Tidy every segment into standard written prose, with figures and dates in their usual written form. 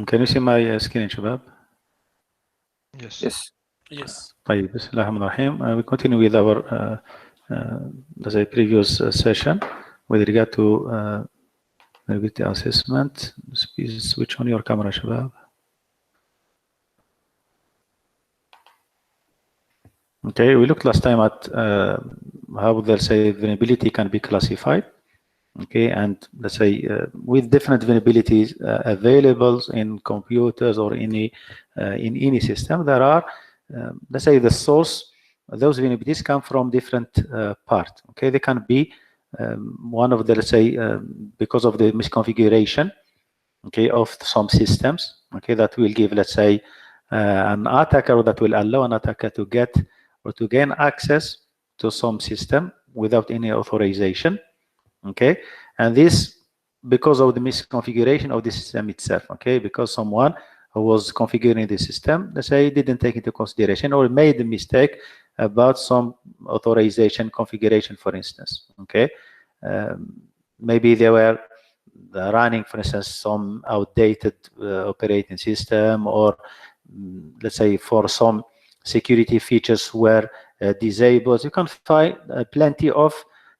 Can you see my screen, Shabab? Yes. Yes. طيب بسم الله الرحمن الرحيم. We continue with our the previous session with regard to vulnerability assessment. Please switch on your camera, Shabab. Okay, we looked last time at how they'll say vulnerability can be classified. Okay, and let's say with different vulnerabilities available in computers or in any system, there are let's say the source. Those vulnerabilities come from different parts. Okay, they can be one of the, let's say, because of the misconfiguration, okay, of some systems. Okay, that will give, let's say, an attacker, or that will allow an attacker to get or to gain access to some system without any authorization. Okay, and this because of the misconfiguration of the system itself. Okay, because someone who was configuring the system, let's say, didn't take into consideration or made a mistake about some authorization configuration, for instance. Okay, maybe they were running, for instance, some outdated operating system, or let's say for some security features were disabled. You can find plenty of,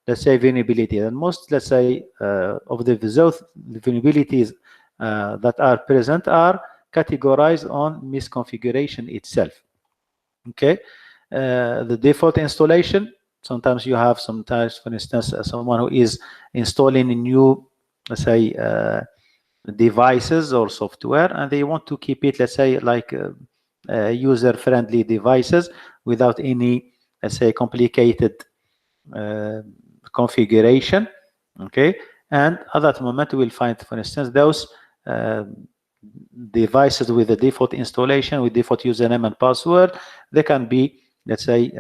let's say, vulnerability, and most, let's say, of the vulnerabilities that are present are categorized on misconfiguration itself. Okay, the default installation. Sometimes you have, sometimes, for instance, someone who is installing a new, let's say, devices or software, and they want to keep it, let's say, like user-friendly devices without any, let's say, complicated configuration. Okay, and at that moment we will find, for instance, those devices with the default installation, with default username and password, they can be, let's say,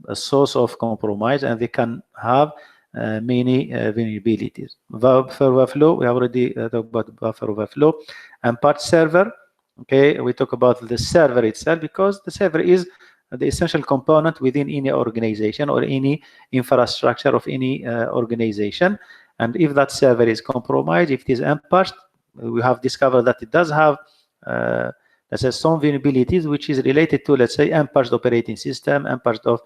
a source of compromise, and they can have many vulnerabilities. Buffer overflow, we already talked about buffer overflow. And part server, okay, we talk about the server itself, because the server is the essential component within any organization or any infrastructure of any organization. And if that server is compromised, if it is unpatched, we have discovered that it does have let's say some vulnerabilities which is related to, let's say, unpatched operating system, unpatched of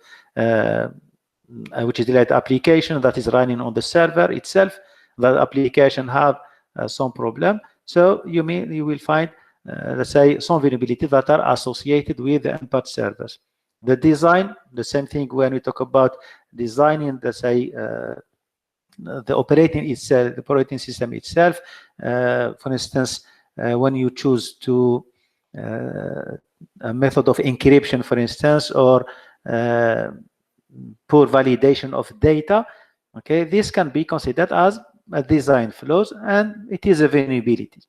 which is related application that is running on the server itself. That application have some problem. So you will find let's say some vulnerabilities that are associated with the unpatched servers. The design, the same thing when we talk about designing, let's say, the operating itself, the operating system itself. For instance, when you choose to a method of encryption, for instance, or poor validation of data, okay, this can be considered as a design flaws, and it is a vulnerability.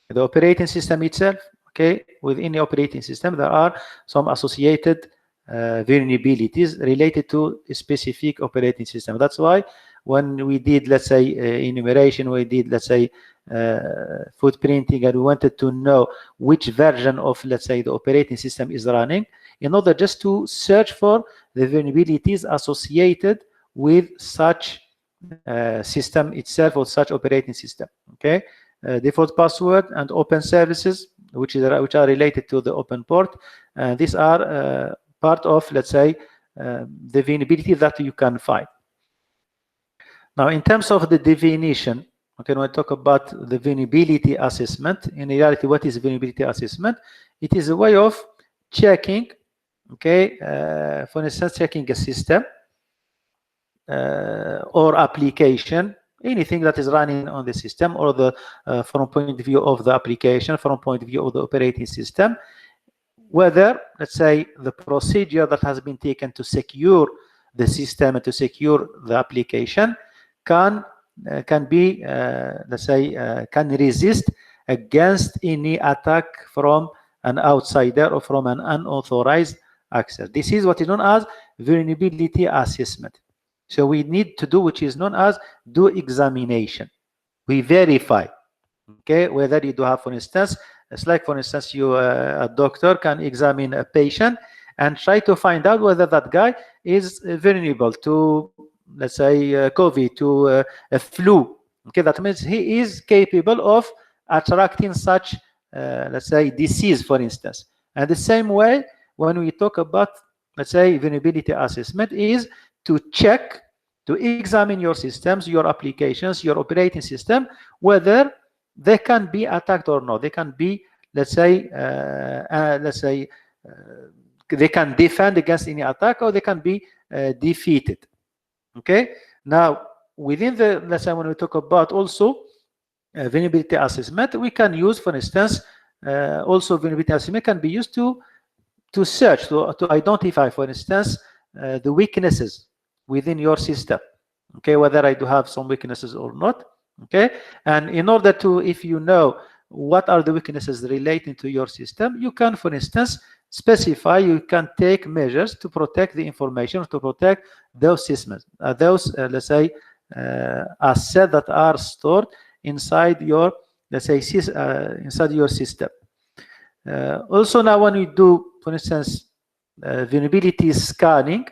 The operating system itself, okay, with any operating system, there are some associated vulnerabilities related to a specific operating system. That's why when we did, let's say, enumeration, we did, let's say, footprinting, and we wanted to know which version of, let's say, the operating system is running, in order just to search for the vulnerabilities associated with such system itself or such operating system. Okay, default password and open services, which are related to the open port, these are part of, let's say, the vulnerability that you can find. Now, in terms of the definition, okay, when I talk about the vulnerability assessment, in reality, what is vulnerability assessment? It is a way of checking, okay, for instance, checking a system or application, anything that is running on the system, or the from point of view of the application, from point of view of the operating system, whether, let's say, the procedure that has been taken to secure the system and to secure the application can be, let's say, can resist against any attack from an outsider or from an unauthorized access. This is what is known as vulnerability assessment. So we need to do, which is known as do examination. We verify, okay, whether you do have, for instance, it's like, for instance, you a doctor can examine a patient and try to find out whether that guy is vulnerable to, let's say, COVID, to a flu. Okay, that means he is capable of attracting such let's say, disease, for instance. And the same way, when we talk about, let's say, vulnerability assessment, is to check, to examine your systems, your applications, your operating system, whether they can be attacked or not. They can be, let's say, they can defend against any attack, or they can be defeated. Okay. Now, within the, let's say, when we talk about also vulnerability assessment, we can use, for instance, also vulnerability assessment can be used to search, to identify, for instance, the weaknesses within your system. Okay, whether I do have some weaknesses or not. Okay, and in order to, if you know what are the weaknesses relating to your system, you can, for instance, specify, you can take measures to protect the information, to protect those systems, let's say, assets that are stored inside your, let's say, inside your system. Also, now when we do, for instance, vulnerability scanning,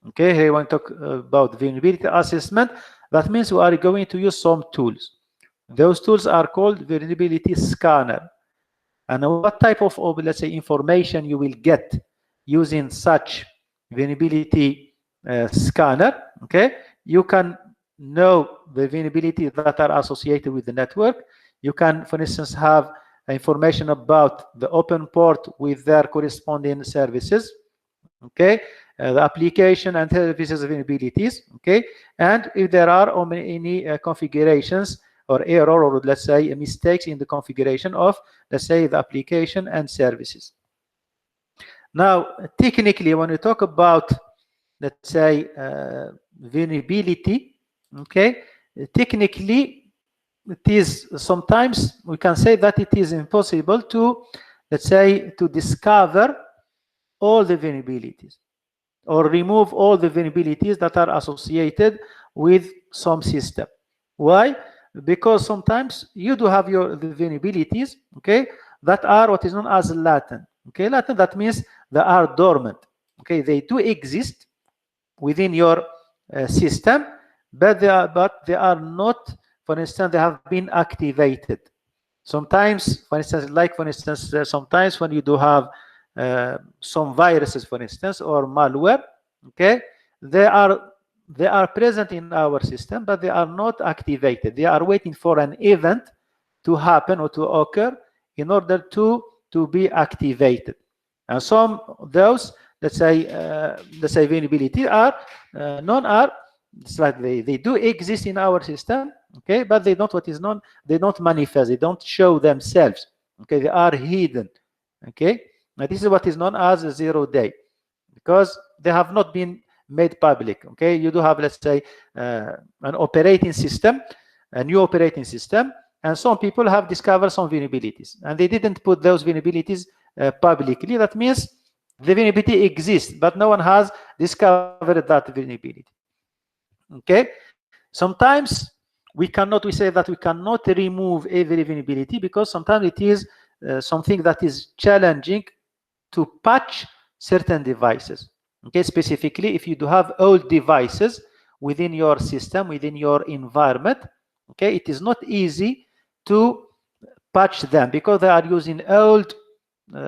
okay, here I want to talk about vulnerability assessment. That means we are going to use some tools. Those tools are called vulnerability scanner. And what type of, let's say, information you will get using such vulnerability scanner? Okay, you can know the vulnerabilities that are associated with the network. You can, for instance, have information about the open port with their corresponding services. Okay, the application and services vulnerabilities. Okay, and if there are any configurations or error, or let's say mistakes in the configuration of, let's say, the application and services. Now, technically, when we talk about, let's say, vulnerability, okay, technically, it is sometimes we can say that it is impossible to, let's say, to discover all the vulnerabilities or remove all the vulnerabilities that are associated with some system. Why? Because sometimes you do have the vulnerabilities, okay, that are what is known as latent. Okay, latent, that means they are dormant. Okay, they do exist within your system, but they are not, for instance, they have been activated. Sometimes, for instance, sometimes when you do have some viruses, for instance, or malware, okay, they are present in our system, but they are not activated. They are waiting for an event to happen or to occur in order to be activated. And some of those, let's say vulnerability are it's like they do exist in our system, okay, but they don't, what is known, they don't manifest, they don't show themselves. Okay, they are hidden. Okay, now this is what is known as a 0 day, because they have not been made public. Okay, you do have, let's say, an operating system, a new operating system, and some people have discovered some vulnerabilities, and they didn't put those vulnerabilities publicly. That means the vulnerability exists, but no one has discovered that vulnerability. Okay, sometimes we say that we cannot remove every vulnerability, because sometimes it is something that is challenging to patch certain devices. Okay, specifically if you do have old devices within your system, within your environment, okay, it is not easy to patch them, because they are using old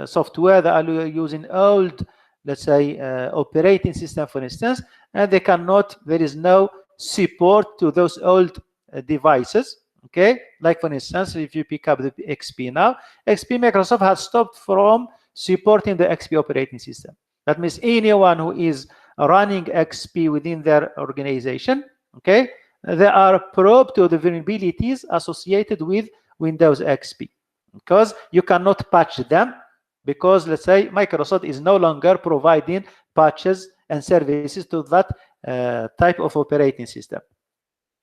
software, they are using old, let's say, operating system, for instance, and they cannot, there is no support to those old devices. Okay, like for instance, if you pick up the XP now, XP, Microsoft has stopped from supporting the XP operating system. That means anyone who is running XP within their organization, okay, they are probed to the vulnerabilities associated with Windows XP, because you cannot patch them, because, let's say, Microsoft is no longer providing patches and services to that type of operating system.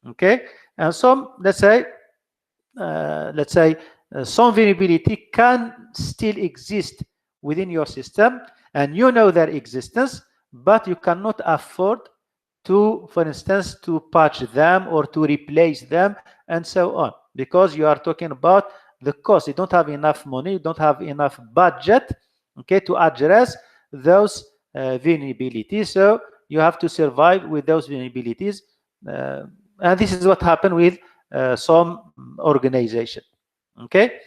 Okay, and some, let's say, some vulnerability can still exist within your system, and you know their existence, but you cannot afford to, for instance, to patch them or to replace them and so on, because you are talking about the cost. You don't have enough money, you don't have enough budget, okay, to address those vulnerabilities. So you have to survive with those vulnerabilities, and this is what happened with some organization. Okay,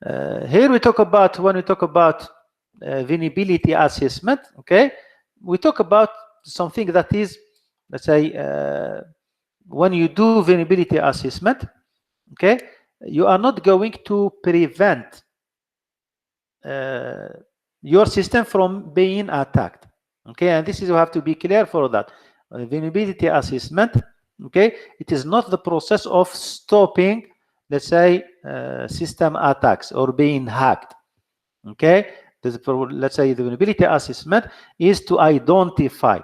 Here we talk about, when we talk about vulnerability assessment, okay, we talk about something that is, let's say, when you do vulnerability assessment, okay, you are not going to prevent your system from being attacked, okay, and this is, you have to be clear for that. Vulnerability assessment, okay, it is not the process of stopping, let's say, system attacks or being hacked, okay. Let's say the vulnerability assessment is to identify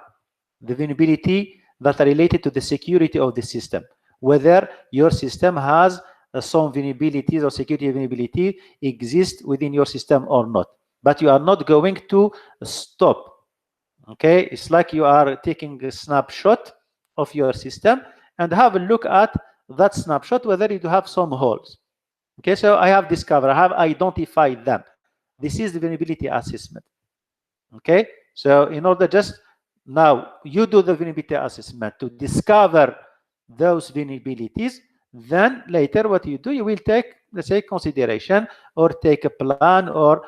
the vulnerability that are related to the security of the system, whether your system has some vulnerabilities or security vulnerability exist within your system or not. But you are not going to stop, okay. It's like you are taking a snapshot of your system and have a look at that snapshot, whether you have some holes, okay. So I have discovered, I have identified them. This is the vulnerability assessment, okay. So in order, just now you do the vulnerability assessment to discover those vulnerabilities, then later what you do, you will take, let's say, consideration or take a plan, or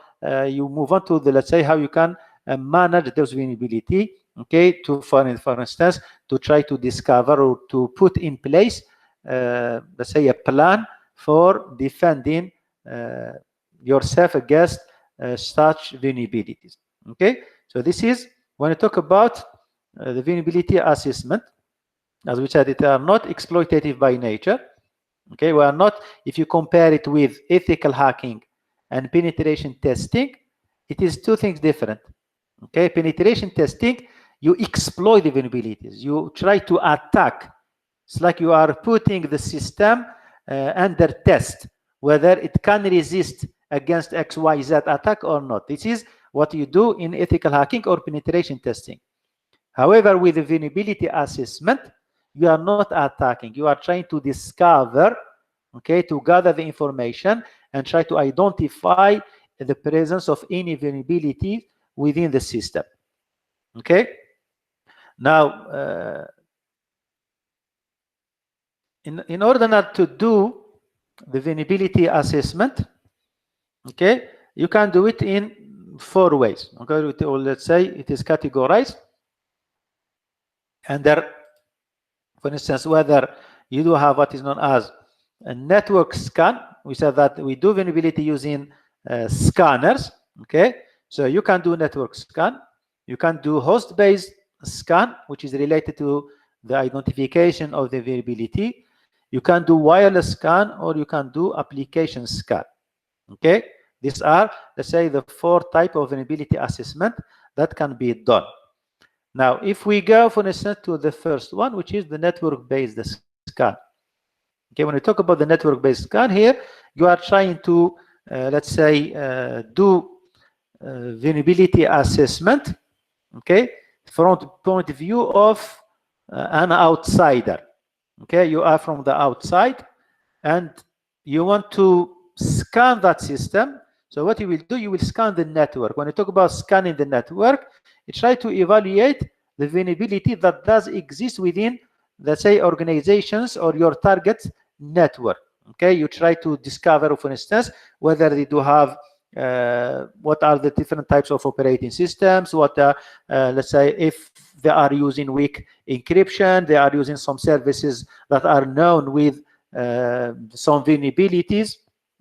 you move on to the, let's say, how you can manage those vulnerability, okay, to for instance, to try to discover or to put in place, let's say, a plan for defending yourself against such vulnerabilities, okay. So this is when I talk about the vulnerability assessment. As we said, they are not exploitative by nature, okay. We are not, if you compare it with ethical hacking and penetration testing, it is two things different, okay. Penetration testing, you exploit the vulnerabilities, you try to attack. It's like you are putting the system under test, whether it can resist against XYZ attack or not. This is what you do in ethical hacking or penetration testing. However, with the vulnerability assessment, you are not attacking. You are trying to discover, okay, to gather the information and try to identify the presence of any vulnerability within the system, okay. Now, in order not to do the vulnerability assessment, okay, you can do it in 4 ways, okay. Or let's say it is categorized, and there, for instance, whether you do have what is known as a network scan. We said that we do vulnerability using scanners, okay. So you can do network scan, you can do host-based scan, which is related to the identification of the vulnerability. You can do wireless scan, or you can do application scan, okay. These are, let's say, the 4 types of vulnerability assessment that can be done. Now, if we go, for instance, to the first one, which is the network-based scan, okay. When we talk about the network-based scan here, you are trying to, let's say, do vulnerability assessment, okay, from the point of view of an outsider, okay. You are from the outside and you want to scan that system. So what you will do, you will scan the network. When you talk about scanning the network, you try to evaluate the vulnerability that does exist within, let's say, organizations or your target network, okay. You try to discover, for instance, whether they do have what are the different types of operating systems, what let's say, if they are using weak encryption, they are using some services that are known with some vulnerabilities,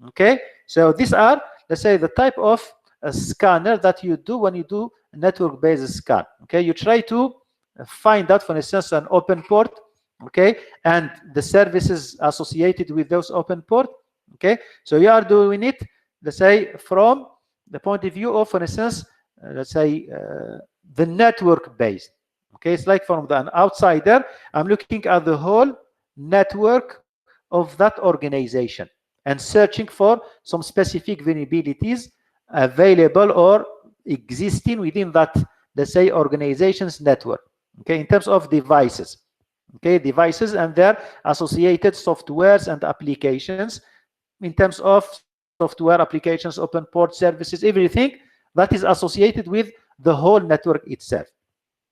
okay. So these are, let's say, the type of scanner that you do when you do network-based scan, okay. You try to find out, for instance, an open port, okay, and the services associated with those open port, okay. So you are doing it, let's say, from the point of view of, for instance, let's say, the network based, okay. It's like from an outsider, I'm looking at the whole network of that organization and searching for some specific vulnerabilities available or existing within that, let's say, organization's network, okay, in terms of devices, okay, devices and their associated softwares and applications, in terms of software applications, open port services, everything that is associated with the whole network itself,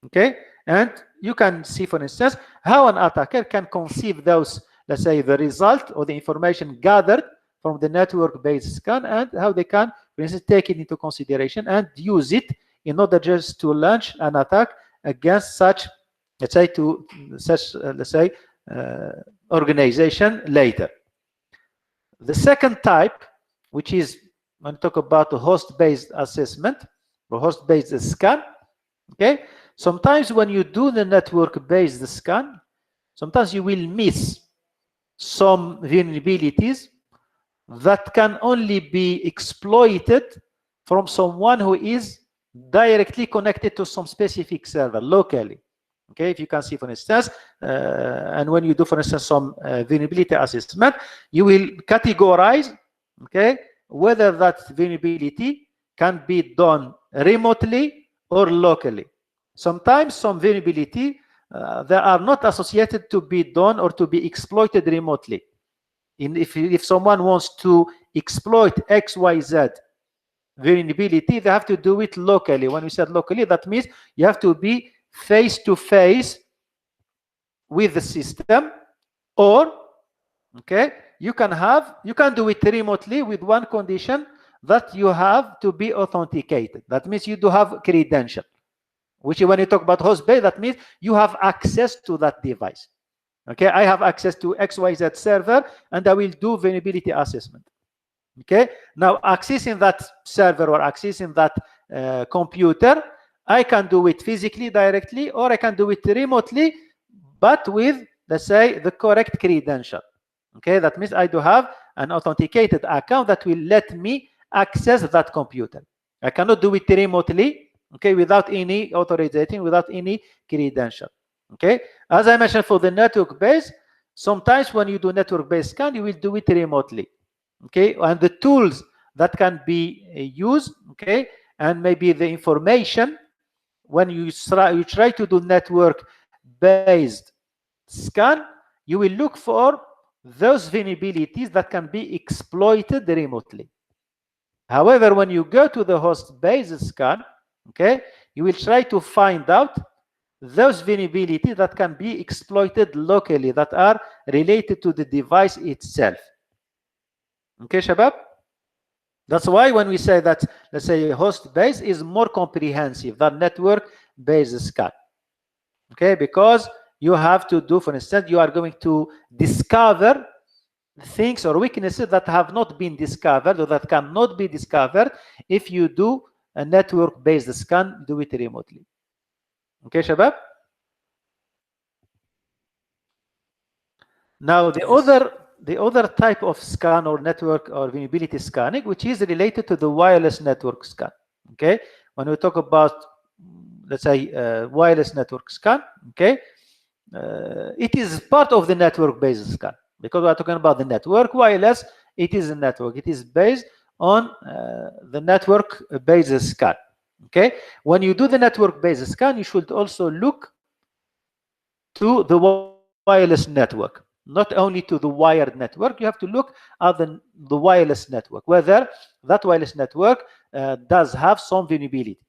okay. And you can see, for instance, how an attacker can conceive those, let's say, the result or the information gathered from the network-based scan, and how they can, for instance, take it into consideration and use it in order just to launch an attack against such, let's say, organization later. The second type, which is when we talk about the host-based assessment or host-based scan, okay? Sometimes when you do the network-based scan, sometimes you will miss some vulnerabilities that can only be exploited from someone who is directly connected to some specific server locally. Okay, if you can see, for instance, and when you do, for instance, some vulnerability assessment, you will categorize, okay, whether that vulnerability can be done remotely or locally. Sometimes some vulnerability they are not associated to be done or to be exploited remotely. If someone wants to exploit XYZ vulnerability, they have to do it locally. When we said locally, that means you have to be face-to-face with the system, or okay, you can do it remotely with one condition, that you have to be authenticated. That means you do have credential, which when you talk about host-based, that means you have access to that device. Okay, I have access to XYZ server and I will do vulnerability assessment. Okay, now accessing that server or accessing that computer, I can do it physically directly, or I can do it remotely, but with, let's say, the correct credential. Okay, that means I do have an authenticated account that will let me access that computer. I cannot do it remotely, okay, without any authorization, without any credential. Okay, as I mentioned, for the network-based, sometimes when you do network-based scan, you will do it remotely. Okay, and the tools that can be used, okay, and maybe the information when you try to do network-based scan, you will look for those vulnerabilities that can be exploited remotely. However, when you go to the host-based scan, okay, you will try to find out those vulnerabilities that can be exploited locally, that are related to the device itself. Okay, Shabab? That's why when we say that, let's say, host-based is more comprehensive than network-based scan. Okay, because you have to do, for instance, you are going to discover things or weaknesses that have not been discovered or that cannot be discovered if you do a network-based scan, do it remotely. Okay, Shabab? Now, the other type of scan or network or vulnerability scanning, which is related to the wireless network scan. Okay, when we talk about, let's say, wireless network scan, okay, it is part of the network-based scan, because we are talking about the network. Wireless, it is a network. It is based on the network-based scan. Okay, when you do the network-based scan, you should also look to the wireless network, not only to the wired network. You have to look at the wireless network, whether that wireless network does have some vulnerability.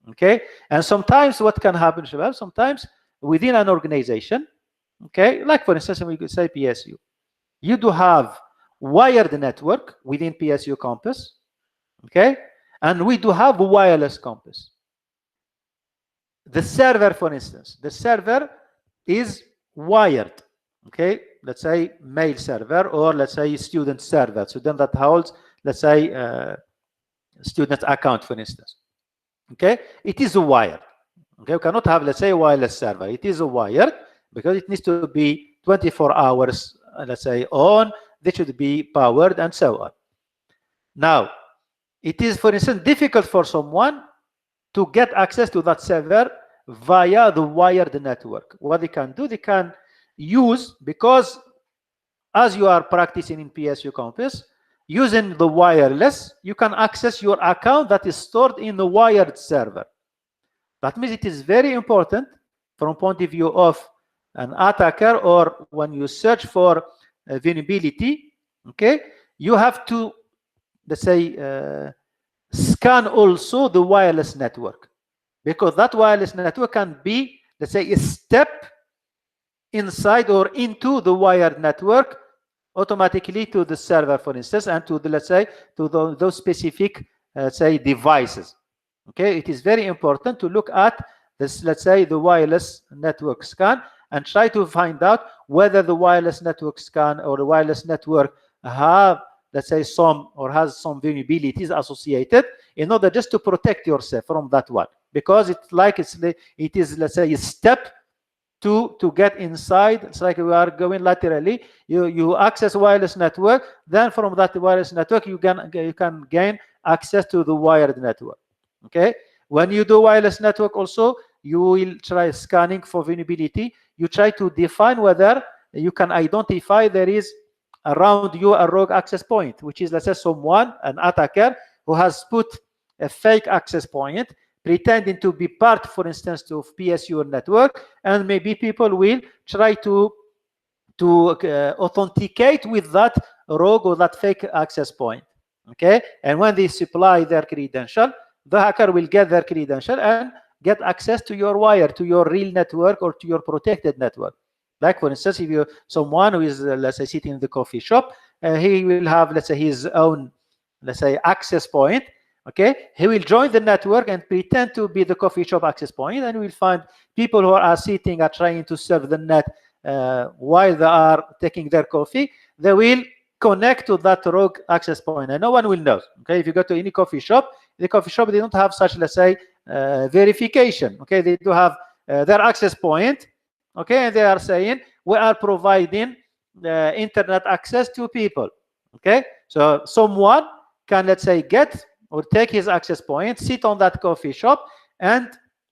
Okay, and sometimes what can happen, Shabab, sometimes within an organization, okay, like for instance, we could say PSU, you do have wired network within PSU campus, okay, and we do have wireless campus. The server, for instance, the server is wired, okay, let's say mail server, or let's say student server, student that holds, let's say, student account, for instance. Okay, it is a wired. Okay, we cannot have, let's say, a wireless server. It is a wired because it needs to be 24 hours, let's say, on. They should be powered and so on. Now, it is, for instance, difficult for someone to get access to that server via the wired network. What they can do, they can use, because as you are practicing in PSU campus, using the wireless, you can access your account that is stored in the wired server. That means it is very important from point of view of an attacker, or when you search for a vulnerability, okay, you have to, let's say, scan also the wireless network, because that wireless network can be, let's say, a step inside or into the wired network automatically to the server, for instance, and to the, let's say, to those specific, say, devices. Okay, it is very important to look at this, let's say, the wireless network scan, and try to find out whether the wireless network scan or the wireless network have, let's say, some or has some vulnerabilities associated, in order just to protect yourself from that one, because it's like it is, let's say, a step to get inside. It's like we are going laterally. You access wireless network, then from that wireless network you can gain access to the wired network. Okay, when you do wireless network also, you will try scanning for vulnerability. You try to define whether you can identify there is around you a rogue access point, which is, let's say, someone, an attacker, who has put a fake access point pretending to be part, for instance, of PSU network, and maybe people will try to authenticate with that rogue or that fake access point. Okay, and when they supply their credential, the hacker will get their credential and get access to your wire, to your real network, or to your protected network. Like, for instance, if you someone who is, let's say, sitting in the coffee shop, he will have, let's say, his own, let's say, access point. Okay, he will join the network and pretend to be the coffee shop access point, and we'll find people who are sitting and trying to serve the net while they are taking their coffee. They will connect to that rogue access point, and no one will know. Okay, if you go to any coffee shop, the coffee shop, they don't have such, let's say, verification. Okay, they do have their access point. Okay, and they are saying we are providing internet access to people. Okay, so someone can, let's say, get or take his access point, sit on that coffee shop, and,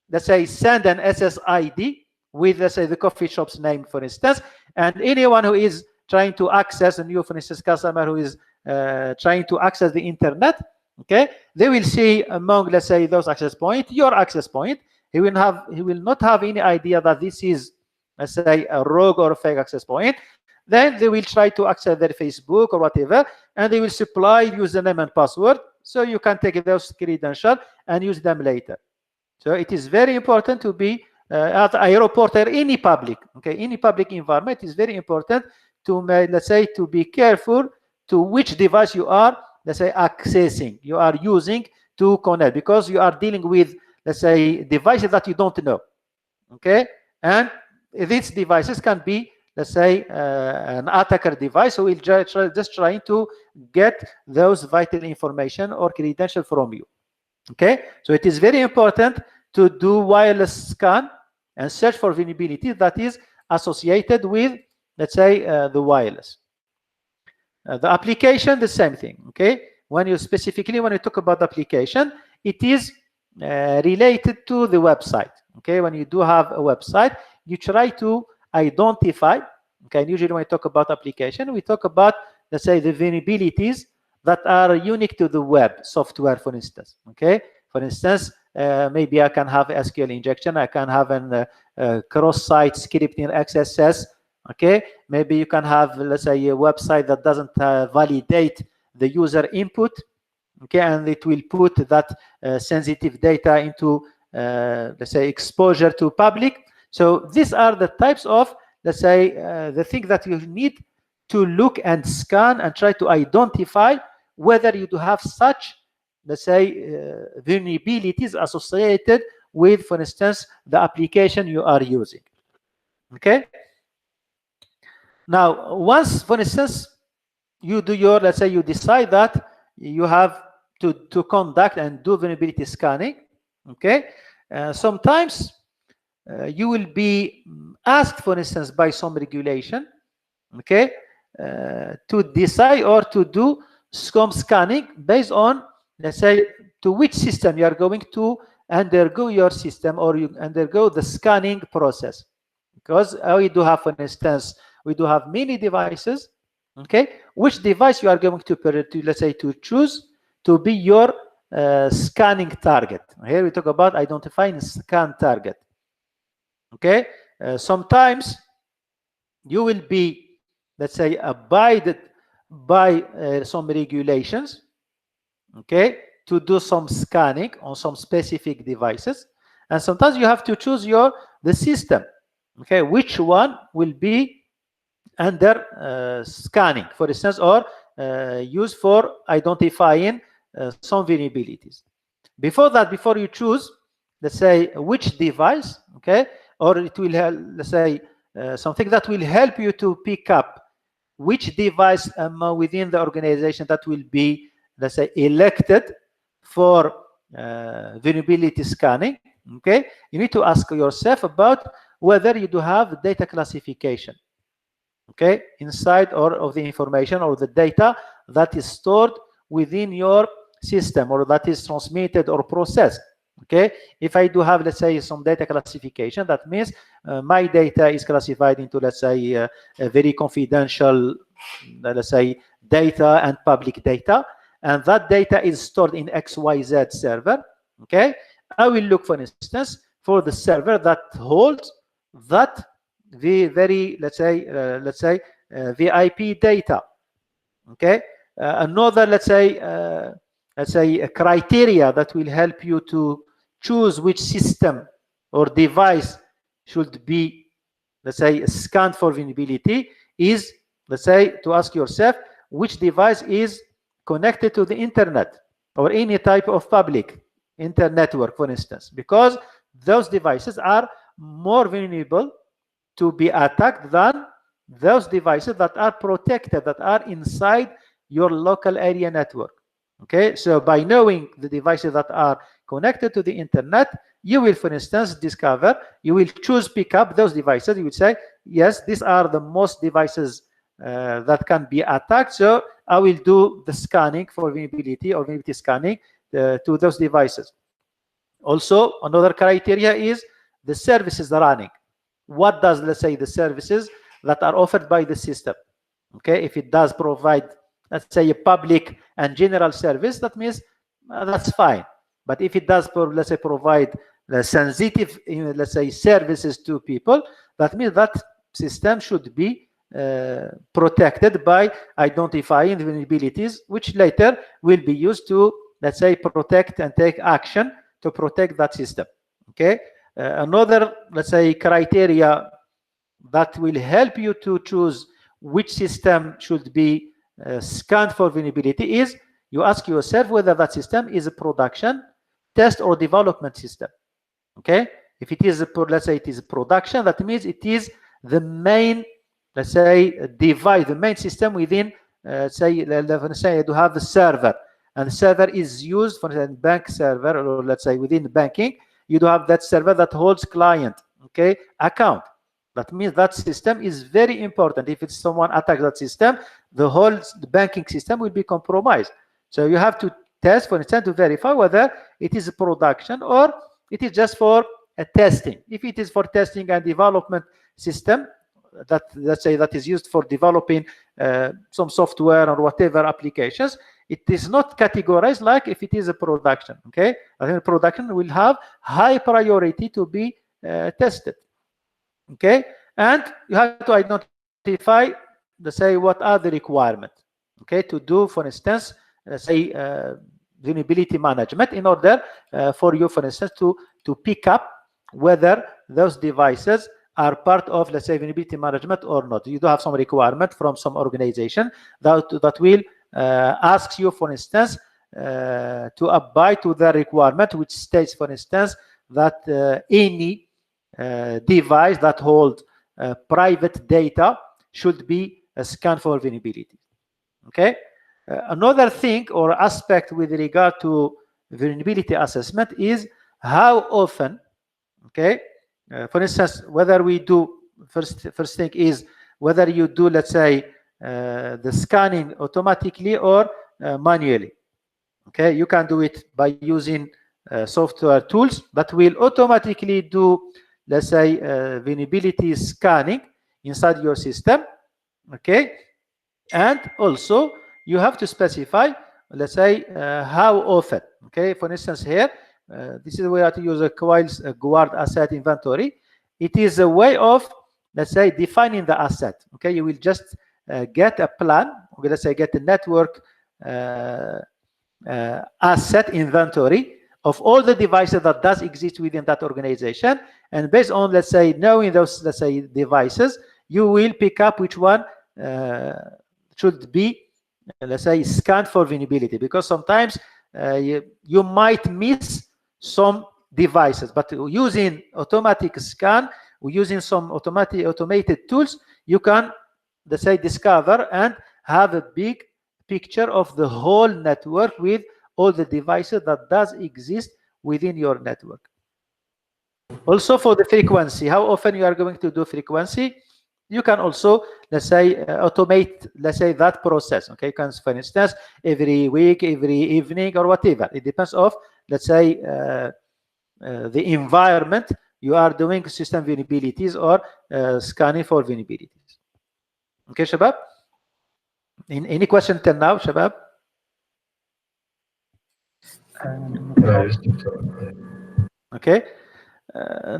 let's say, send an SSID with, let's say, the coffee shop's name, for instance, and anyone who is trying to access a new, for instance, customer who is trying to access the internet, okay, they will see among, let's say, those access points your access point. He will not have any idea that this is, let's say, a rogue or a fake access point. Then they will try to access their Facebook or whatever, and they will supply username and password, so you can take those credentials and use them later. So it is very important to be at airport or any public, okay, any public environment. It is very important to, let's say, to be careful to which device you are, let's say, accessing, you are using to connect, because you are dealing with, let's say, devices that you don't know. Okay, and these devices can be, let's say, an attacker device who will just trying to get those vital information or credential from you. Okay, so it is very important to do wireless scan and search for vulnerability that is associated with, let's say, the wireless. The application, the same thing. Okay, when you talk about application, it is related to the website. Okay, when you do have a website, you try to identify. Okay, and usually when we talk about application, we talk about, let's say, the vulnerabilities that are unique to the web software, for instance. Okay, for instance, maybe I can have SQL injection, I can have an cross-site scripting XSS. Okay, maybe you can have, let's say, a website that doesn't validate the user input. Okay, and it will put that sensitive data into, let's say, exposure to public. So these are the types of, let's say, the thing that you need to look and scan and try to identify whether you do have such, let's say, vulnerabilities associated with, for instance, the application you are using. Okay. Now, once, for instance, you do your, let's say, you decide that you have to conduct and do vulnerability scanning. Okay. Sometimes you will be asked, for instance, by some regulation, okay, to decide or to do some scanning based on, let's say, to which system you are going to undergo your system, or you undergo the scanning process. Because we do have, for instance, we do have many devices. Okay, which device you are going to let's say, to choose to be your scanning target. Here we talk about identifying scan target. Okay, sometimes you will be, let's say, abided by some regulations, okay, to do some scanning on some specific devices, and sometimes you have to choose the system, okay, which one will be under scanning, for instance, or used for identifying some vulnerabilities. Before that, before you choose, let's say, which device, okay, or it will help, let's say, something that will help you to pick up which device within the organization that will be, let's say, elected for vulnerability scanning, okay, you need to ask yourself about whether you do have data classification, okay, inside or of the information or the data that is stored within your system or that is transmitted or processed. Okay, if I do have, let's say, some data classification, that means my data is classified into, let's say, a very confidential, let's say, data and public data, and that data is stored in XYZ server. Okay, I will look, for instance, for the server that holds that very, let's say, VIP data. Okay, another, let's say, a criteria that will help you to choose which system or device should be, let's say, scanned for vulnerability is, let's say, to ask yourself which device is connected to the internet or any type of public internet network, for instance, because those devices are more vulnerable to be attacked than those devices that are protected, that are inside your local area network. Okay, so by knowing the devices that are connected to the internet, you will, for instance, discover, you will choose, pick up those devices. You would say, yes, these are the most devices that can be attacked, so I will do the scanning for vulnerability or vulnerability scanning to those devices. Also, another criteria is the services running. What does, let's say, the services that are offered by the system? Okay, if it does provide, let's say, a public and general service, that means that's fine. But if it does, let's say, provide sensitive, let's say, services to people, that means that system should be protected by identifying the vulnerabilities, which later will be used to, let's say, protect and take action to protect that system. Okay, another, let's say, criteria that will help you to choose which system should be scanned for vulnerability is you ask yourself whether that system is a production, test, or development system. Okay, if it is, let's say, it is production, that means it is the main, let's say, device, the main system within, say, let's say you have the server, and the server is used for a bank server, or let's say within banking, you do have that server that holds client, okay, account. That means that system is very important. If it's someone attacks that system, the whole banking system will be compromised. So you have to test, for instance, to verify whether it is a production or it is just for a testing. If it is for testing and development system, that, let's say, that is used for developing some software or whatever applications, it is not categorized like if it is a production. Okay, I think production will have high priority to be tested. Okay, and you have to identify, let's say, what are the requirements, okay, to do, for instance, let's say, vulnerability management in order for you, for instance, to pick up whether those devices are part of, let's say, vulnerability management or not. You do have some requirement from some organization that will ask you, for instance, to abide to the requirement, which states, for instance, that any device that holds private data should be scanned for vulnerability. Okay, another thing or aspect with regard to vulnerability assessment is how often, okay, for instance, whether we do, first thing is whether you do, let's say, the scanning automatically or manually. Okay, you can do it by using software tools that will automatically do, let's say, vulnerability scanning inside your system. Okay, and also you have to specify, let's say, how often. Okay, for instance, here, this is where to use a guard asset inventory. It is a way of, let's say, defining the asset. Okay, you will just get a plan. Okay, let's say, get a network asset inventory of all the devices that does exist within that organization, and based on, let's say, knowing those, let's say, devices, you will pick up which one should be, let's say, scanned for vulnerability, because sometimes you might miss some devices, but using automatic scan, using some automated tools, you can, let's say, discover and have a big picture of the whole network with all the devices that does exist within your network. Also for the frequency, how often you are going to do frequency, you can also, let's say, automate, let's say, that process. Okay, you can, for instance, every week, every evening, or whatever. It depends of, let's say, the environment you are doing system vulnerabilities or scanning for vulnerabilities. Okay, Shabab? Any question till now, Shabab? Okay.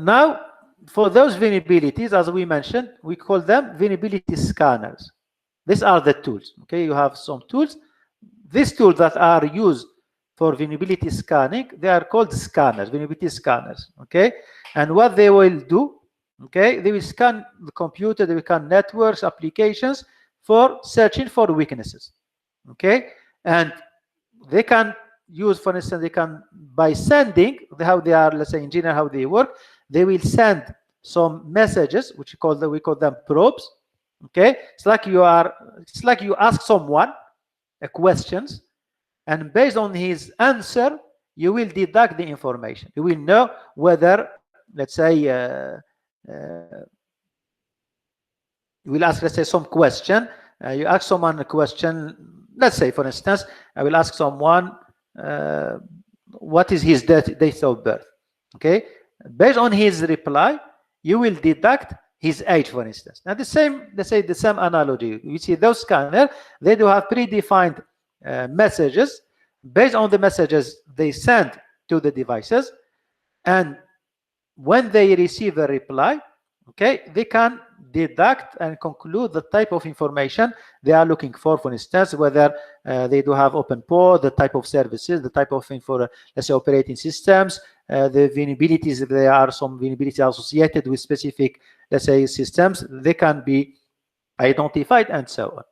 Now, for those vulnerabilities, as we mentioned, we call them vulnerability scanners. These are the tools. Okay, you have some tools. These tools that are used for vulnerability scanning, they are called scanners, vulnerability scanners. Okay, and what they will do, okay, they will scan the computer, they will scan networks, applications for searching for weaknesses. Okay, and they can use, for instance, they can, by sending, how they are, let's say, in general, how they work, they will send some messages, which we call them probes. Okay, it's like you ask someone a questions, and based on his answer, you will deduct the information. You will know whether, let's say, you will ask, let's say, some question. You ask someone a question. Let's say, for instance, I will ask someone, what is his date of birth? Okay, based on his reply, you will deduct his age, for instance. Now the same, let's say, the same analogy. You see those scanners, they do have predefined messages. Based on the messages they send to the devices, and when they receive a reply, okay, they can deduct and conclude the type of information they are looking for instance, whether they do have open port, the type of services, the type of let's say, operating systems, the vulnerabilities, if there are some vulnerabilities associated with specific, let's say, systems, they can be identified, and so on.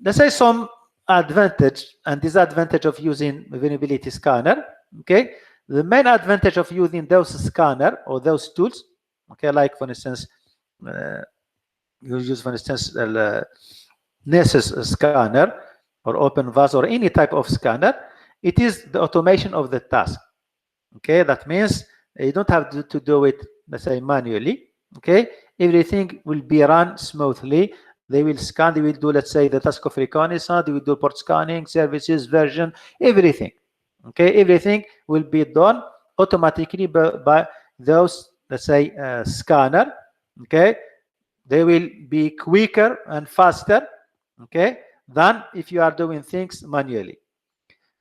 Let's say some advantage and disadvantage of using vulnerability scanner. Okay, the main advantage of using those scanner or those tools, okay, like for instance, you use, for instance, Nessus scanner or OpenVAS or any type of scanner, it is the automation of the task. Okay, that means you don't have to do it, let's say, manually. Okay, everything will be run smoothly. They will scan, they will do, let's say, the task of reconnaissance, they will do port scanning, services, version, everything. Okay, everything will be done automatically by those, let's say, scanner. Okay, they will be quicker and faster, okay, than if you are doing things manually.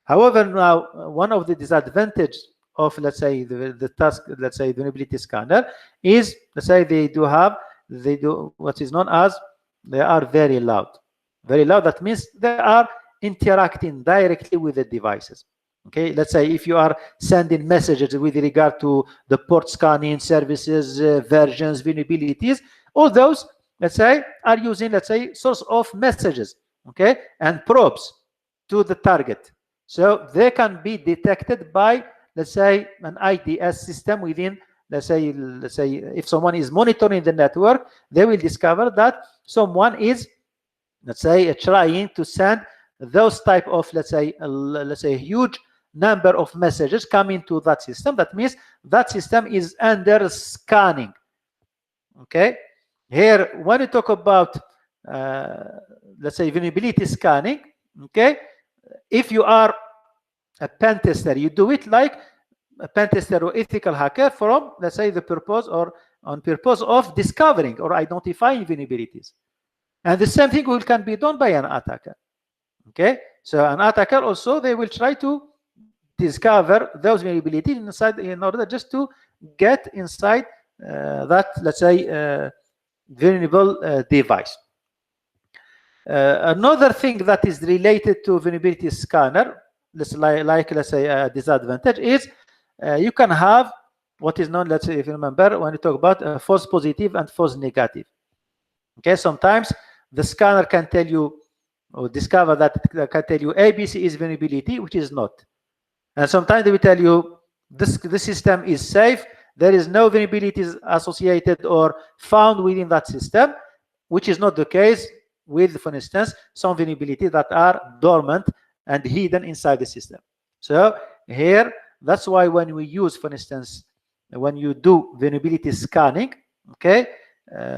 However, now one of the disadvantages of, let's say, the task, let's say, vulnerability scanner is, let's say, they do what is known as, they are very loud. Very loud, that means they are interacting directly with the devices. Okay, let's say if you are sending messages with regard to the port scanning, services, versions, vulnerabilities, all those, let's say, are using, let's say, source of messages, okay, and probes to the target. So they can be detected by, let's say, an IDS system within, let's say, if someone is monitoring the network, they will discover that someone is, let's say, trying to send those type of, let's say, huge number of messages coming to that system. That means that system is under scanning. Okay, here when you talk about let's say, vulnerability scanning, okay, if you are a pen tester, you do it like a pen tester or ethical hacker from, let's say, the purpose or on purpose of discovering or identifying vulnerabilities. And the same thing can be done by an attacker. Okay, so an attacker also, they will try to discover those vulnerabilities inside, in order just to get inside that, let's say, vulnerable device. Another thing that is related to vulnerability scanner, let's say, a disadvantage is you can have what is known, let's say, if you remember, when you talk about false positive and false negative. Okay, sometimes the scanner can tell you or discover that can tell you ABC is vulnerability, which is not. And sometimes they will tell you this system is safe, there is no vulnerabilities associated or found within that system, which is not the case with, for instance, some vulnerabilities that are dormant and hidden inside the system. So here, that's why when we use, for instance, when you do vulnerability scanning, okay,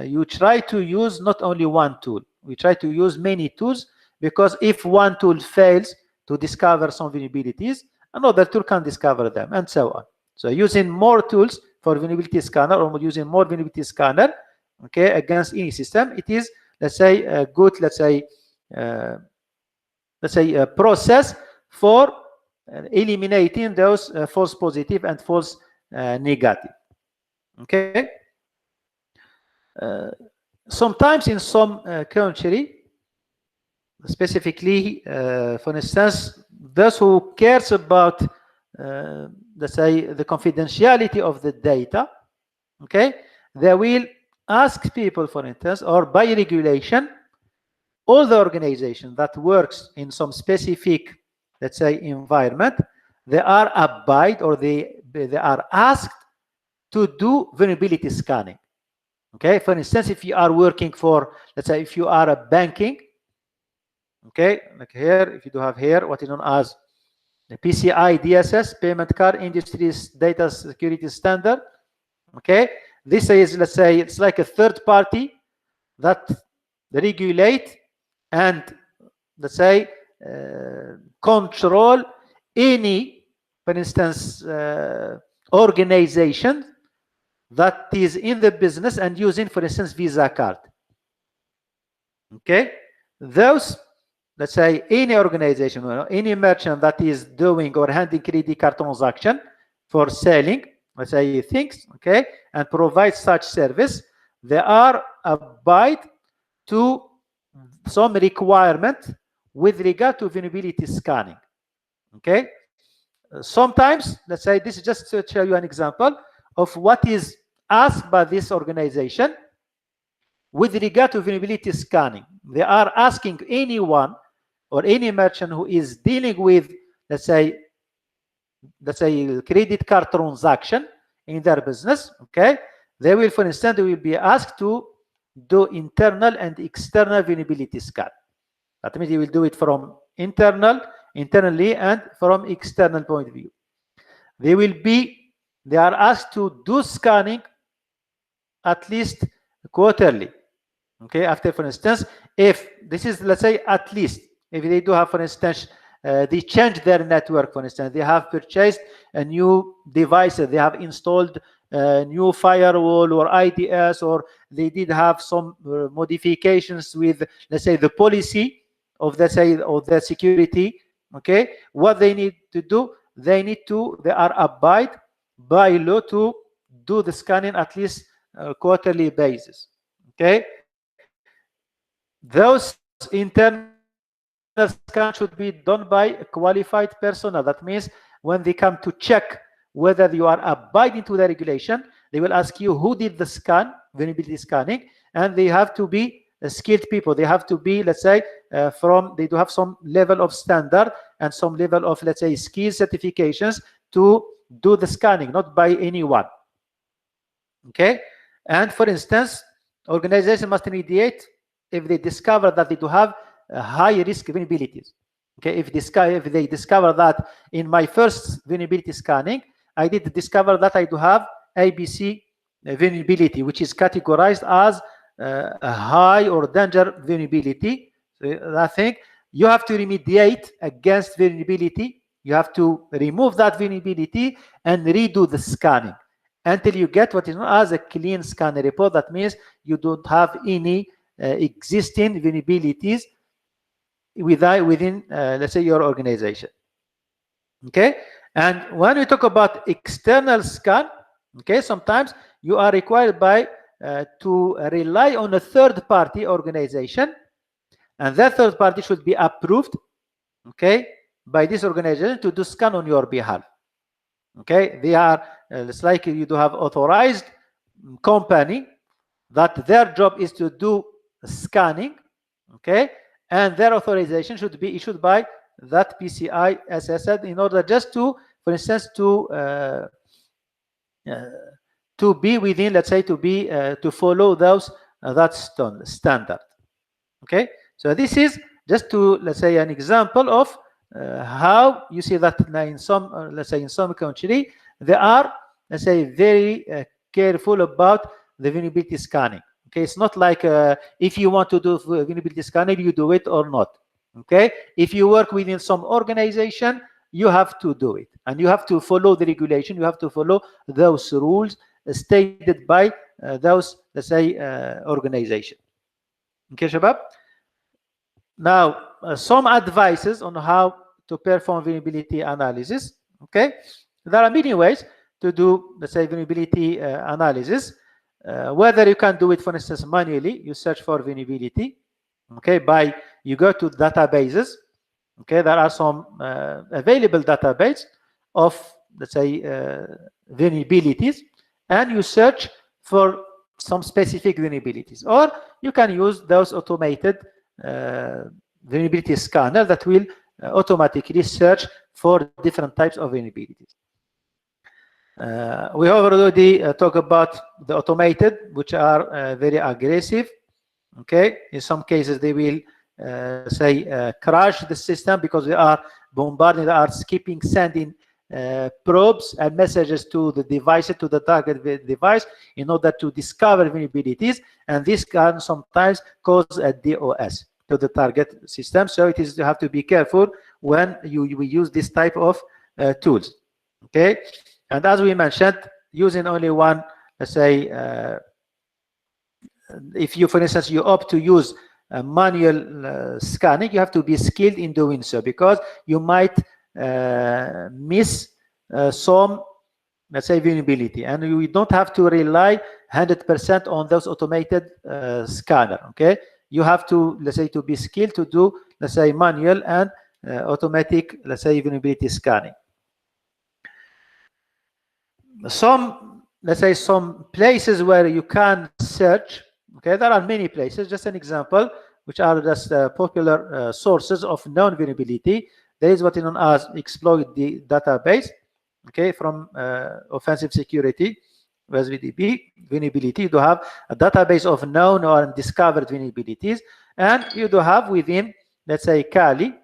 you try to use not only one tool. We try to use many tools, because if one tool fails to discover some vulnerabilities, another tool can discover them, and so on. So using more tools for vulnerability scanner, or using more vulnerability scanner, okay, against any system, it is, let's say, a good, let's say, a process for eliminating those false positive and false negative. Okay. Sometimes in some country, specifically, for instance, those who cares about, let's say, the confidentiality of the data, okay, they will ask people, for instance, or by regulation, all the organization that works in some specific, let's say, environment, they are abide, or they are asked to do vulnerability scanning. Okay, for instance, if you are working for, let's say, if you are a banking, okay, like here, if you do have here what is known as the PCI DSS, Payment Card Industries Data Security Standard, okay, this is, let's say, it's like a third party that regulate and, let's say, control any, for instance, organization that is in the business and using, for instance, Visa card. Okay, those, let's say, any organization or any merchant that is doing or handling credit card transaction for selling, let's say, things, okay, and provide such service, they are abide to some requirement with regard to vulnerability scanning. Okay, sometimes, let's say, this is just to show you an example of what is asked by this organization with regard to vulnerability scanning. They are asking anyone or any merchant who is dealing with, let's say, credit card transaction in their business, okay, they will, for instance, they will be asked to do internal and external vulnerability scan. That means you will do it from internally and from external point of view. They are asked to do scanning at least quarterly. Okay, after, for instance, if this is, let's say, at least, if they do have, for instance, they change their network, for instance, they have purchased a new device, they have installed a new firewall or IDS, or they did have some modifications with, let's say, the policy of, let's say, of the security. Okay, what they need to do, they are abide by law to do the scanning at least quarterly basis. Okay, those internal scans should be done by qualified personnel. That means when they come to check whether you are abiding to the regulation, they will ask you who did the scan, vulnerability scanning, and they have to be skilled people. They have to be, let's say, they do have some level of standard and some level of, let's say, skill certifications to do the scanning, not by anyone. Okay, and for instance, organization must remediate if they discover that they do have high risk vulnerabilities. Okay, if they discover that in my first vulnerability scanning, I did discover that I do have ABC vulnerability, which is categorized as a high or danger vulnerability. So I think you have to remediate against vulnerability. You have to remove that vulnerability and redo the scanning until you get what is known as a clean scan report. That means you don't have any existing vulnerabilities within, let's say, your organization. Okay, and when we talk about external scan, okay, sometimes you are required by to rely on a third-party organization, and that third party should be approved, okay, by this organization to do scan on your behalf. Okay, they are it's like you do have authorized company that their job is to do scanning, okay, and their authorization should be issued by that PCI SSL in order just to, for instance, to be within, let's say, to follow those that standard. Okay, so this is just to, let's say, an example of how you see that in some, let's say, in some country they are, let's say, very careful about the vulnerability scanning. Okay, it's not like if you want to do vulnerability scanning, you do it or not. Okay, if you work within some organization, you have to do it, and you have to follow the regulation. You have to follow those rules stated by those, let's say, organization. Okay, Shabab. Now, some advices on how to perform vulnerability analysis. Okay, there are many ways to do, let's say, vulnerability analysis. Whether you can do it, for instance, manually, you search for vulnerability. Okay, you go to databases. Okay, there are some available database of, let's say, vulnerabilities, and you search for some specific vulnerabilities, or you can use those automated vulnerability scanner that will automatically search for different types of vulnerabilities. We have already talked about the automated, which are very aggressive. Okay, in some cases they will say crash the system because they are bombarding, they are sending probes and messages to the device, to the target device, in order to discover vulnerabilities, and this can sometimes cause a DOS to the target system. So it is, you have to be careful when you use this type of tools. Okay, and as we mentioned, using only one, let's say, if you, for instance, you opt to use manual scanning, you have to be skilled in doing so, because you might miss some, let's say, vulnerability, and you don't have to rely 100% on those automated scanner. Okay, you have to, let's say, to be skilled to do, let's say, manual and automatic, let's say, vulnerability scanning. Some, let's say, some places where you can search. Okay, there are many places. Just an example, which are just popular sources of known vulnerability. There is what is known as exploit the database. Okay, from offensive security, VDB vulnerability. You do have a database of known or undiscovered vulnerabilities, and you do have within, let's say, Kali.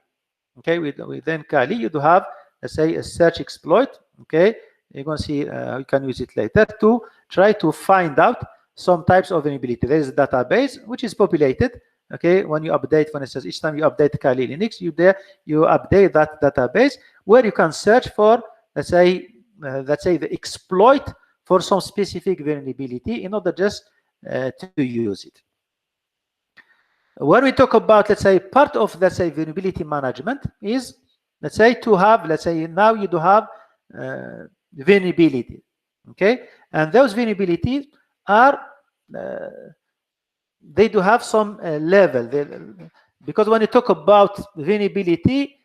Okay, within Kali, you do have, let's say, a search exploit. Okay, you're going to see you can use it later to try to find out some types of vulnerability. There is a database which is populated. Okay, when you update, for instance, each time you update Kali Linux, you update that database where you can search for, let's say the exploit for some specific vulnerability in order just to use it. When we talk about, let's say, part of, let's say, vulnerability management is, let's say, to have, let's say, now you do have vulnerability. Okay, and those vulnerabilities are they do have some level, because when you talk about vulnerability,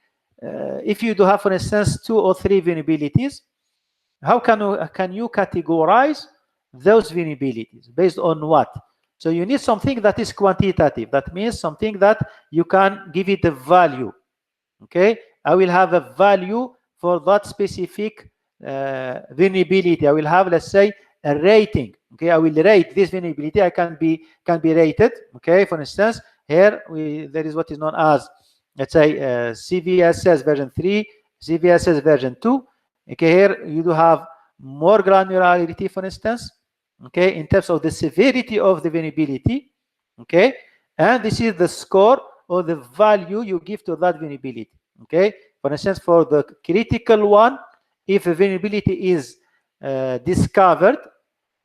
if you do have, for instance, 2 or 3 vulnerabilities, how can you categorize those vulnerabilities based on what? So you need something that is quantitative. That means something that you can give it a value. Okay, I will have a value for that specific vulnerability. I will have, let's say, a rating. Okay, I will rate this vulnerability. I can be rated. Okay, for instance, here there is what is known as, let's say, CVSS version 3, CVSS version 2. Okay, here you do have more granularity, for instance. Okay, in terms of the severity of the vulnerability. Okay, and this is the score or the value you give to that vulnerability. Okay, for instance, for the critical one, if a vulnerability is discovered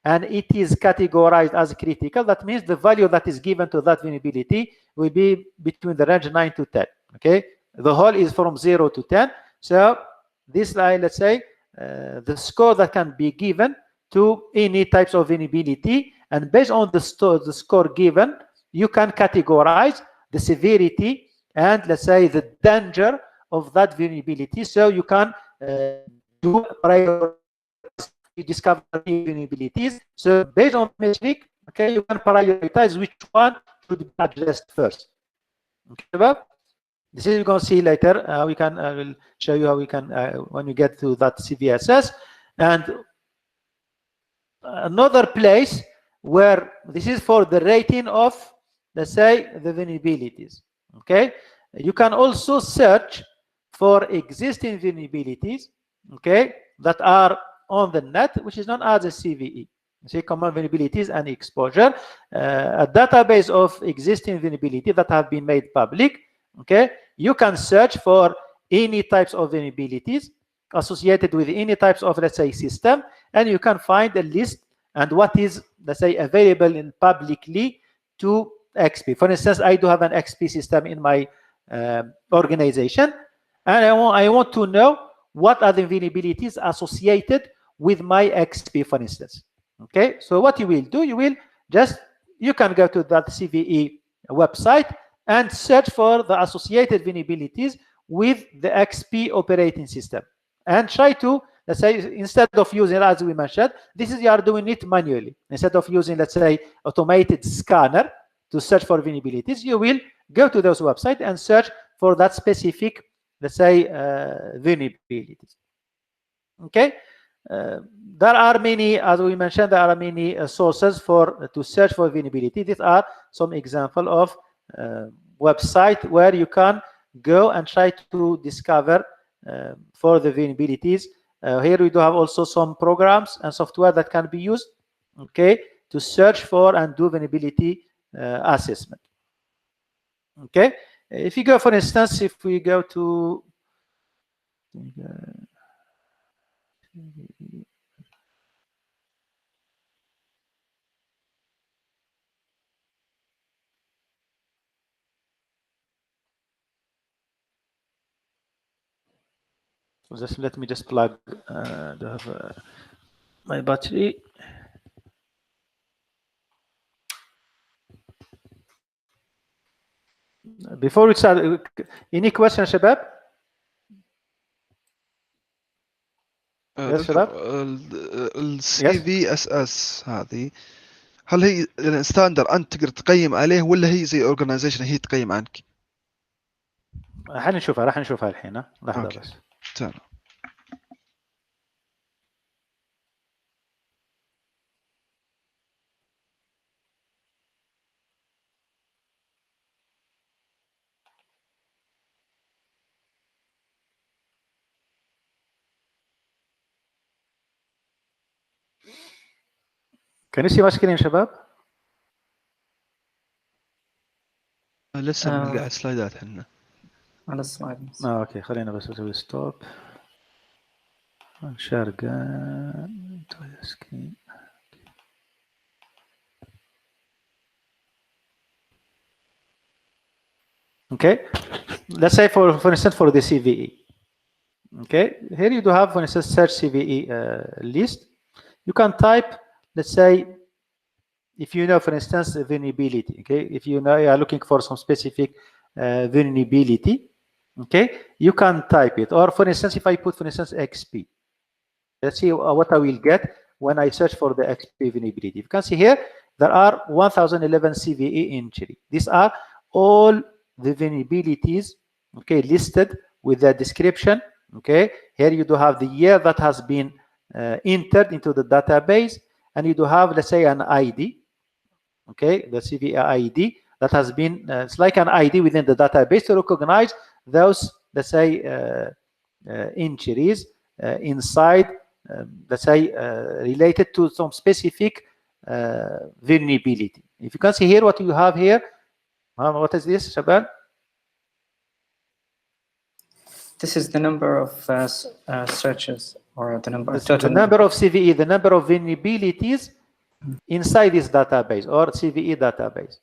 and it is categorized as critical, that means the value that is given to that vulnerability will be between the range 9 to 10. Okay, the whole is from 0 to 10. So this, let's say, the score that can be given to any types of vulnerability, and based on the score given, you can categorize the severity and, let's say, the danger of that vulnerability. So you can do prioritize. You discover new vulnerabilities. So based on metric, okay, you can prioritize which one should be addressed first. Okay, this is you're going to see later. We can I will show you how we can when you get to that CVSS. And another place where this is for the rating of, let's say, the vulnerabilities. Okay, you can also search for existing vulnerabilities, okay, that are on the net, which is known as a CVE. See, common vulnerabilities and exposure, a database of existing vulnerability that have been made public. Okay, you can search for any types of vulnerabilities associated with any types of, let's say, system, and you can find a list and what is, let's say, available in publicly to XP. For instance, I do have an XP system in my organization, and I want to know what are the vulnerabilities associated with my XP, for instance. Okay, so what you will do, you can go to that CVE website and search for the associated vulnerabilities with the XP operating system, and try to, let's say, instead of using, as we mentioned, this is you are doing it manually. Instead of using, let's say, automated scanner to search for vulnerabilities, you will go to those websites and search for that specific, let's say, vulnerabilities. Okay, there are many, as we mentioned, there are many sources to search for vulnerability. These are some example of website where you can go and try to discover for the vulnerabilities. Here we do have also some programs and software that can be used, okay, to search for and do vulnerability assessment. Okay, if you go, for instance, if we go to so just let me just plug my battery. Before we start, any question, Shabab? Yes, شباب. CVSS هذه هل هي ستاندر انت تقدر تقيم عليه ولا هي زي اورجنايزيشن هي تقيم عنك؟ راح نشوفها الحين. لحظه بس. تمام. Can you see my screen شباب؟ لسه بنلقى على السلايدات احنا. على السلايد. اوكي خلينا بس اسوي ستوب. شير سكرين. Okay, let's say for instance for the CVE. Okay, here you do have, for instance, search CVE list. You can type, let's say, if you know, for instance, vulnerability. Okay, if you know you are looking for some specific vulnerability, okay, you can type it. Or for instance, if I put, for instance, XP, let's see what I will get when I search for the XP vulnerability. You can see here there are 1011 CVE in Chile. These are all the vulnerabilities, okay, listed with the description. Okay, here you do have the year that has been entered into the database, and you do have, let's say, an ID. Okay, the CVE ID that has been it's like an ID within the database to recognize those, let's say, injuries inside, let's say, related to some specific vulnerability. If you can see here, what you have here, what is this, Shaban? This is the number of searches, or the number of the number of CVE, the number of vulnerabilities inside this database or CVE database.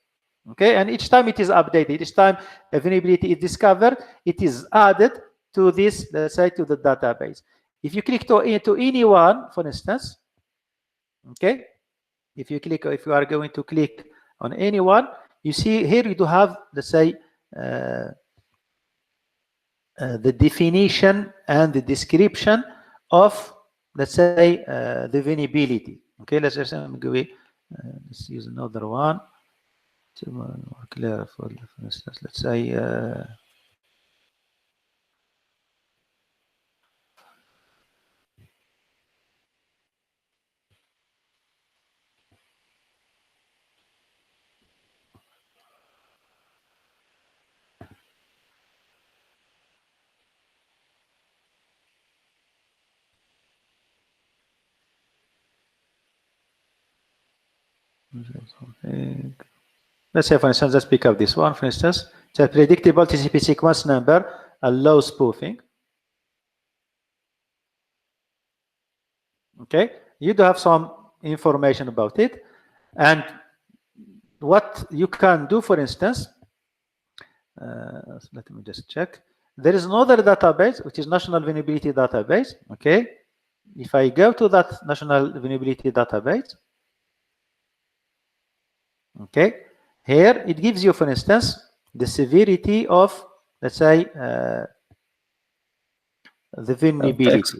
Okay, and each time it is updated, each time a vulnerability is discovered, it is added to this, let's say, to the database. If you click to anyone, for instance, okay, if you are going to click on anyone, you see here you do have, let's say, the definition and the description of, let's say, the vulnerability. Okay, let's just let's use another one to more clear. For instance, let's say let's say, for instance, let's pick up this one. For instance, it's a predictable TCP sequence number allows spoofing. Okay, you do have some information about it, and what you can do, for instance, let me just check. There is another database, which is National Vulnerability Database. Okay, if I go to that National Vulnerability Database, okay, here it gives you, for instance, the severity of, let's say, the vulnerability.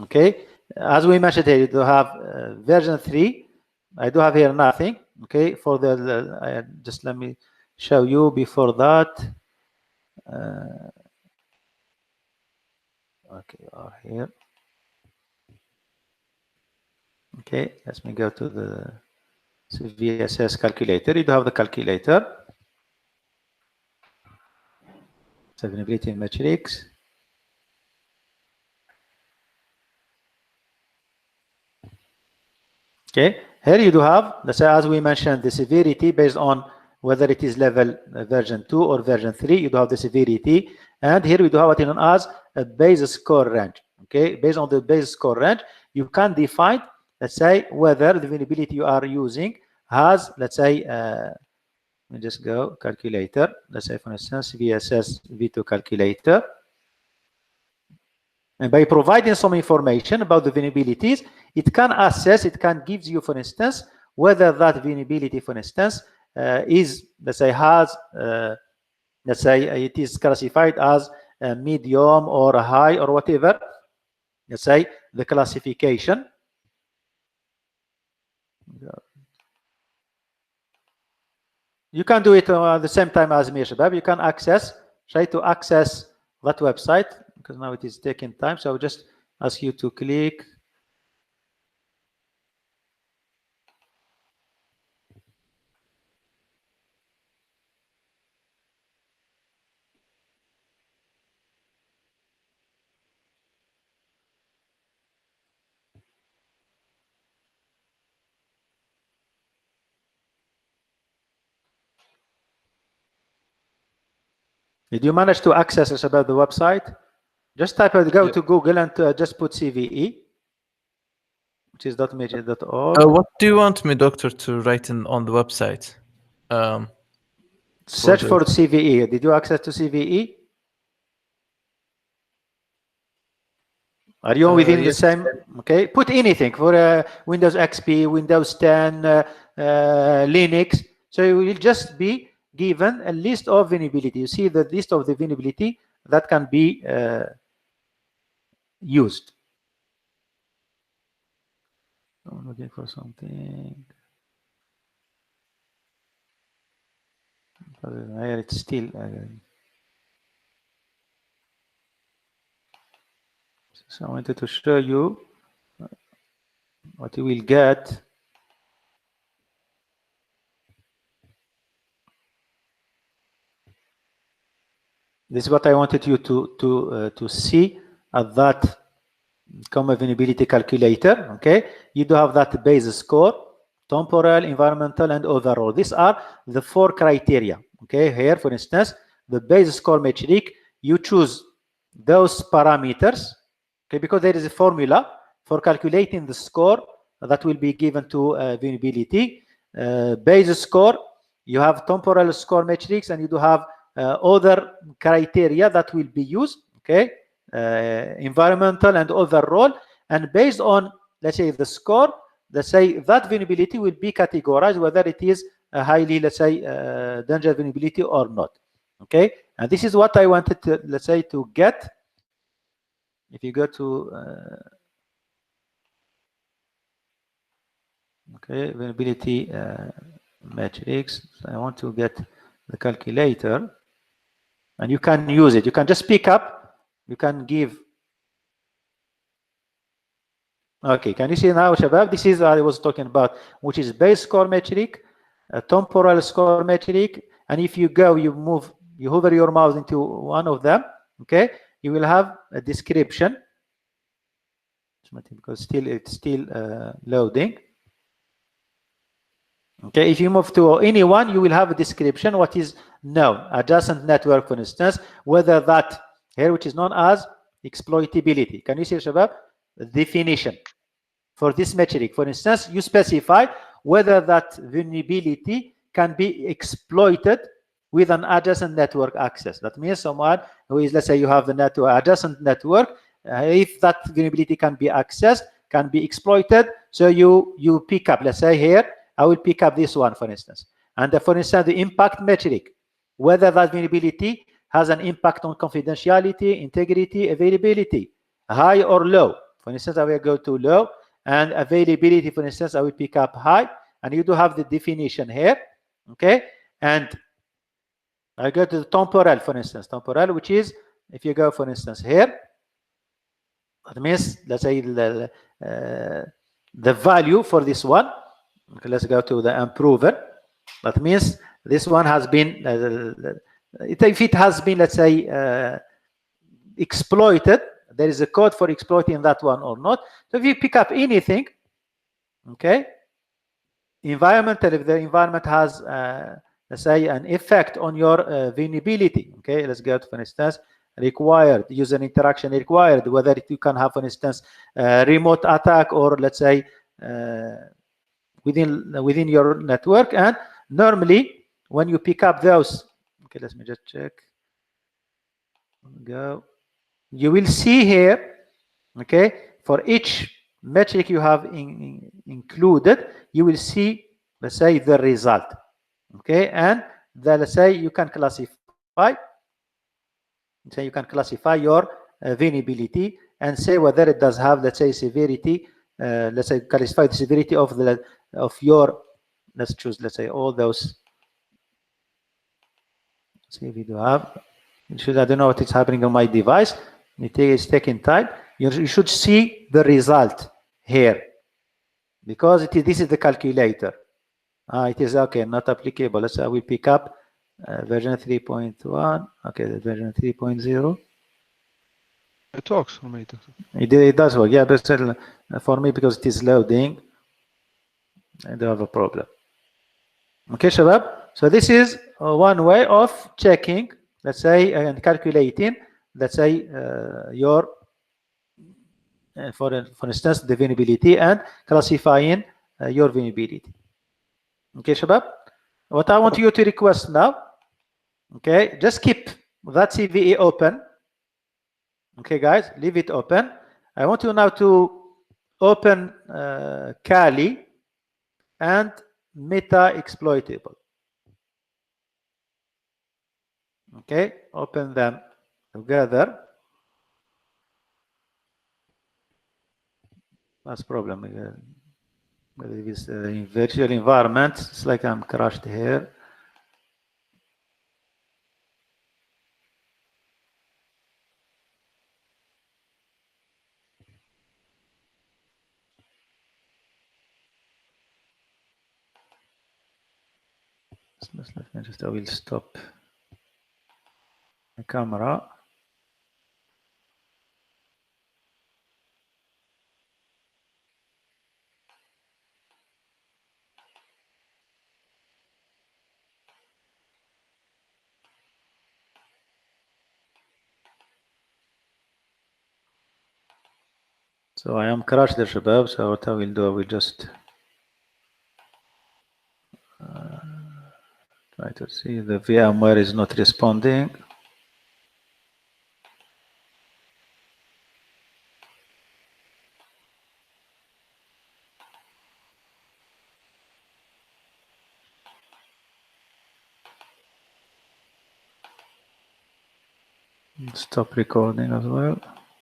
Okay, as we mentioned here, you do have version 3. I do have here nothing. Okay, for the just let me show you before that. Okay, are here. Okay, let me go to the CVSS calculator. You do have the calculator. Vulnerability matrix. Okay, here you do have, let's say, as we mentioned, the severity based on whether it is level version 2 or version 3. You do have the severity, and here we do have what is known as a base score range. Okay, based on the base score range, you can define, let's say, whether the vulnerability you are using has, let's say, let me just go calculator. Let's say, for instance, VSS V2 calculator. And by providing some information about the vulnerabilities, it can assess, it can give you, for instance, whether that vulnerability, for instance, is, let's say, has, let's say, it is classified as a medium or a high or whatever, let's say, the classification. You can do it at the same time as me, Shabab. You can try to access that website, because now it is taking time. So I will just ask you to click. Did you manage to access us about the website? Just type it, go to Google and just put CVE, which is .major.org. What do you want me, doctor, to write on the website? Search for CVE. Did you access to CVE? Are you within the same? Okay, put anything for Windows XP, Windows 10, Linux. So you will just be given a list of vulnerability. You see the list of the vulnerability that can be used. I'm looking for something. Here it's still. So I wanted to show you what you will get. This is what I wanted you to see at that common vulnerability calculator. Okay, you do have that base score, temporal, environmental, and overall. These are the 4 criteria. Okay, here, for instance, the base score metric, you choose those parameters. Okay, because there is a formula for calculating the score that will be given to vulnerability. Base score, you have temporal score metrics, and you do have other criteria that will be used. Okay, environmental and overall, and based on, let's say, the score, let's say that vulnerability will be categorized whether it is a highly, let's say, dangerous vulnerability or not. Okay, and this is what I wanted to, let's say, to get. If you go to Okay, variability matrix. I want to get the calculator, and you can use it. You can just pick up. You can give. Okay, can you see now, Shabab? This is what I was talking about, which is base score metric, temporal score metric, and if you go, you move, you hover your mouse into one of them. Okay, you will have a description. Because it's still loading. Okay, if you move to any one, you will have a description what is known, adjacent network, for instance, whether that here, which is known as exploitability. Can you see, Shabab? The definition for this metric, for instance, you specify whether that vulnerability can be exploited with an adjacent network access. That means someone who is, let's say you have the network, adjacent network, if that vulnerability can be accessed, can be exploited, so you pick up, let's say here, I will pick up this one, for instance. And for instance, the impact metric, whether that vulnerability has an impact on confidentiality, integrity, availability, high or low. For instance, I will go to low, and availability, for instance, I will pick up high, and you do have the definition here, okay? And I go to the temporal, for instance, temporal, which is, if you go, for instance, here, that means, let's say, the value for this one. Okay, let's go to the improver. That means this one has been, if it has been, let's say, exploited, there is a code for exploiting that one or not. So if you pick up anything, okay, environmental, if the environment has, let's say, an effect on your vulnerability, okay, let's go to, for instance, required, user interaction required, whether you can have, for instance, remote attack or, let's say, within your network. And normally when you pick up those, okay, let me just check, go, you will see here, okay, for each metric you have included, you will see, let's say, the result, okay, and then let's say you can classify, say you can classify your vulnerability and say whether it does have, let's say, severity, let's say classify the severity of your, let's choose, let's say, all those. See if we do have, I don't know what is happening on my device. It is taking time. You should see the result here, because this is the calculator. It is okay, not applicable. Let's say we pick up version 3.1. Okay, the version 3.0. It works for me. It does work, yeah, but for me, because it is loading, I do have a problem. Okay, Shabab. So this is one way of checking, let's say, and calculating, let's say, your, for instance, the vulnerability, and classifying your vulnerability. Okay, Shabab. What I want you to request now, okay, just keep that CVE open. Okay, guys, leave it open. I want you now to open Kali and meta exploitable. Okay, open them together. That's problem. With this in virtual environment, it's like I'm crashed here. I will stop the camera. So I am crashed there, Shabab. So what I will do, I will just try to see the VMware is not responding. Stop recording as well.